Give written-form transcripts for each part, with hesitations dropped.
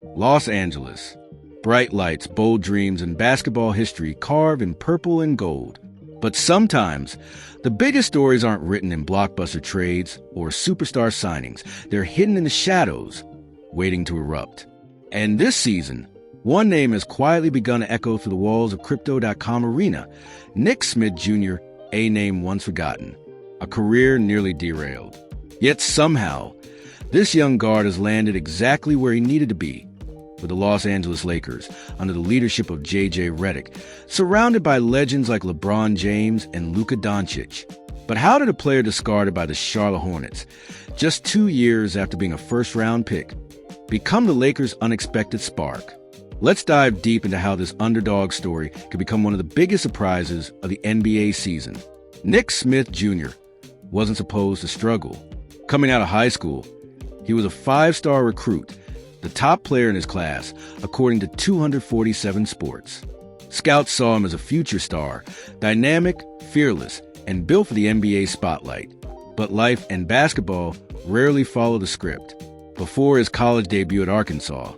Los Angeles. Bright lights, bold dreams, and basketball history carved in purple and gold. But sometimes, the biggest stories aren't written in blockbuster trades or superstar signings. They're hidden in the shadows, waiting to erupt. And this season, one name has quietly begun to echo through the walls of Crypto.com arena. Nick Smith Jr., a name once forgotten. A career nearly derailed. Yet somehow, this young guard has landed exactly where he needed to be, with the Los Angeles Lakers, under the leadership of J.J. Redick, surrounded by legends like LeBron James and Luka Doncic. But how did a player discarded by the Charlotte Hornets, just 2 years after being a first-round pick, become the Lakers' unexpected spark? Let's dive deep into how this underdog story could become one of the biggest surprises of the NBA season. Nick Smith Jr. wasn't supposed to struggle. Coming out of high school, he was a 5-star recruit, the top player in his class, according to 247 Sports. Scouts saw him as a future star, dynamic, fearless, and built for the NBA spotlight. But life and basketball rarely follow the script. Before his college debut at Arkansas,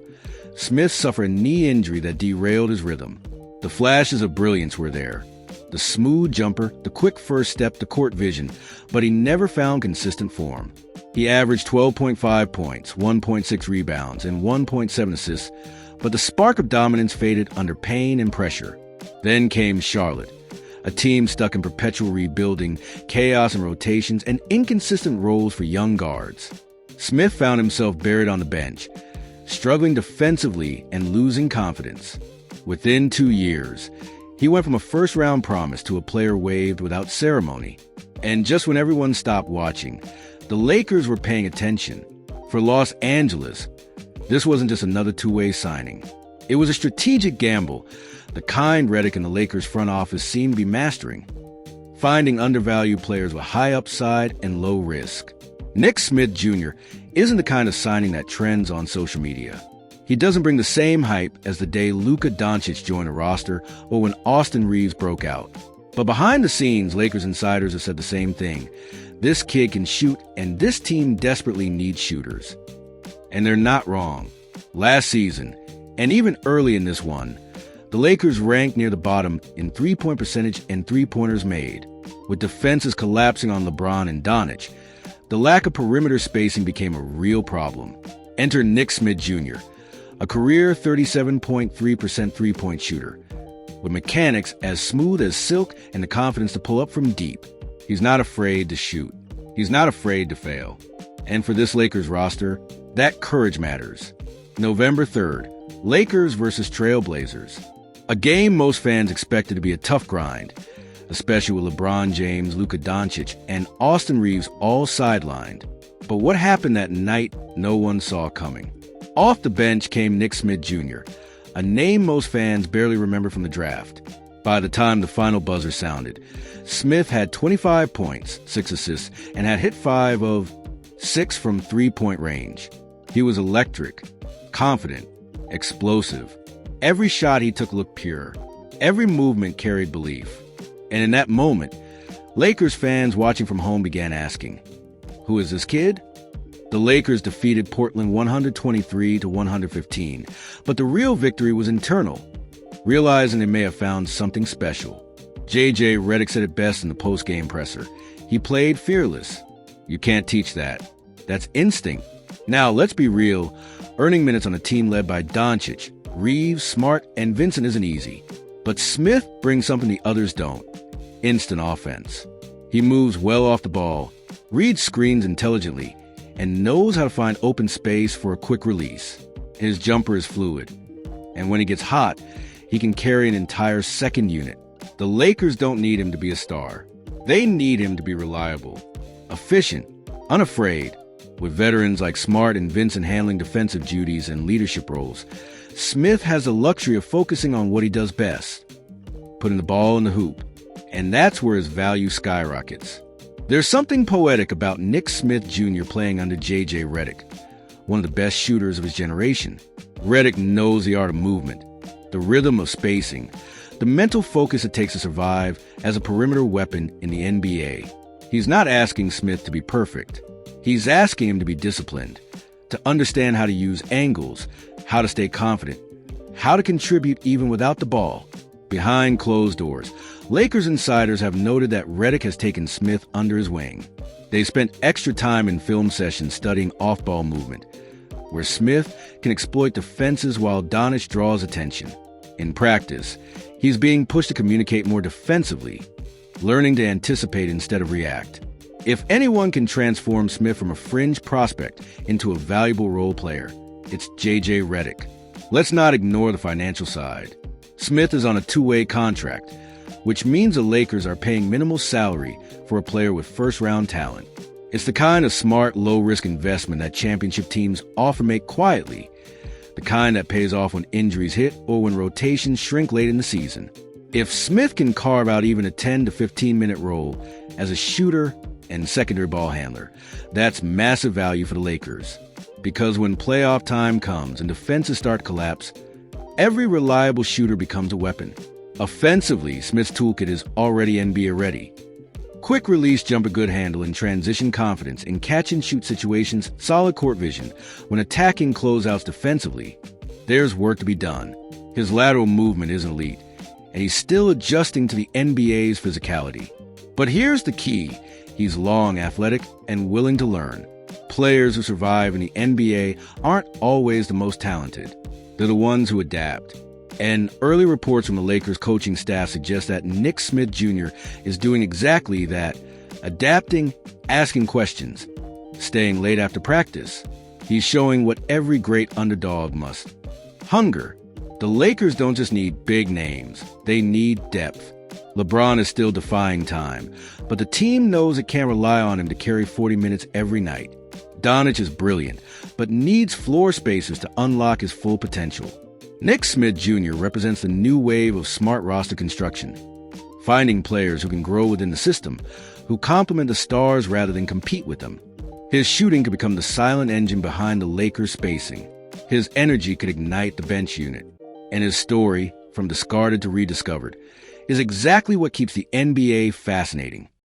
Smith suffered a knee injury that derailed his rhythm. The flashes of brilliance were there. The smooth jumper, the quick first step, the court vision, but he never found consistent form. He averaged 12.5 points, 1.6 rebounds, and 1.7 assists, but the spark of dominance faded under pain and pressure. Then came Charlotte, a team stuck in perpetual rebuilding, chaos and rotations, and inconsistent roles for young guards. Smith found himself buried on the bench, struggling defensively and losing confidence. Within 2 years, he went from a first-round promise to a player waived without ceremony. And just when everyone stopped watching, the Lakers were paying attention. For Los Angeles, this wasn't just another two-way signing. It was a strategic gamble, the kind Redick and the Lakers front office seemed to be mastering, finding undervalued players with high upside and low risk. Nick Smith Jr. isn't the kind of signing that trends on social media. He doesn't bring the same hype as the day Luka Doncic joined the roster or when Austin Reeves broke out. But behind the scenes, Lakers insiders have said the same thing. This kid can shoot, and this team desperately needs shooters. And they're not wrong. Last season, and even early in this one, the Lakers ranked near the bottom in three-point percentage and three-pointers made. With defenses collapsing on LeBron and Doncic, the lack of perimeter spacing became a real problem. Enter Nick Smith Jr., a career 37.3% three-point shooter, with mechanics as smooth as silk and the confidence to pull up from deep. He's not afraid to shoot. He's not afraid to fail. And for this Lakers roster, that courage matters. November 3rd, Lakers versus Trailblazers. A game most fans expected to be a tough grind, especially with LeBron James, Luka Doncic, and Austin Reeves all sidelined. But what happened that night, no one saw coming. Off the bench came Nick Smith Jr., a name most fans barely remember from the draft. By the time the final buzzer sounded, Smith had 25 points, 6 assists, and had hit 5 of 6 from three-point range. He was electric, confident, explosive. Every shot he took looked pure. Every movement carried belief. And in that moment, Lakers fans watching from home began asking, who is this kid? The Lakers defeated Portland 123-115, but the real victory was internal. Realizing they may have found something special. J.J. Redick said it best in the post-game presser. He played fearless. You can't teach that. That's instinct. Now, let's be real. Earning minutes on a team led by Doncic, Reeves, Smart, and Vincent isn't easy. But Smith brings something the others don't. Instant offense. He moves well off the ball, reads screens intelligently, and knows how to find open space for a quick release. His jumper is fluid. And when he gets hot, he can carry an entire second unit. The Lakers don't need him to be a star. They need him to be reliable, efficient, unafraid. With veterans like Smart and Vincent handling defensive duties and leadership roles, Smith has the luxury of focusing on what he does best, putting the ball in the hoop. And that's where his value skyrockets. There's something poetic about Nick Smith Jr. playing under J.J. Redick, one of the best shooters of his generation. Redick knows the art of movement, the rhythm of spacing, the mental focus it takes to survive as a perimeter weapon in the NBA. He's not asking Smith to be perfect. He's asking him to be disciplined, to understand how to use angles, how to stay confident, how to contribute even without the ball. Behind closed doors, Lakers insiders have noted that Redick has taken Smith under his wing. They spent extra time in film sessions studying off-ball movement, where Smith can exploit defenses while Doncic draws attention. In practice, he's being pushed to communicate more defensively, learning to anticipate instead of react. If anyone can transform Smith from a fringe prospect into a valuable role player, it's J.J. Redick. Let's not ignore the financial side. Smith is on a two-way contract, which means the Lakers are paying minimal salary for a player with first-round talent. It's the kind of smart, low-risk investment that championship teams often make quietly, the kind that pays off when injuries hit or when rotations shrink late in the season. If Smith can carve out even a 10 to 15-minute role as a shooter and secondary ball handler, that's massive value for the Lakers. Because when playoff time comes and defenses start to collapse, every reliable shooter becomes a weapon. Offensively, Smith's toolkit is already NBA ready. Quick release jumper good handle and transition confidence in catch-and-shoot situations, solid court vision. When attacking closeouts defensively, there's work to be done. His lateral movement isn't elite, and he's still adjusting to the NBA's physicality. But here's the key. He's long, athletic, and willing to learn. Players who survive in the NBA aren't always the most talented. They're the ones who adapt. And early reports from the Lakers coaching staff suggest that Nick Smith Jr. is doing exactly that, adapting, asking questions, staying late after practice. He's showing what every great underdog must. Hunger. The Lakers don't just need big names, they need depth. LeBron is still defying time, but the team knows it can't rely on him to carry 40 minutes every night. Doncic is brilliant, but needs floor spaces to unlock his full potential. Nick Smith Jr. represents the new wave of smart roster construction, finding players who can grow within the system, who complement the stars rather than compete with them. His shooting could become the silent engine behind the Lakers' spacing. His energy could ignite the bench unit. And his story, from discarded to rediscovered, is exactly what keeps the NBA fascinating.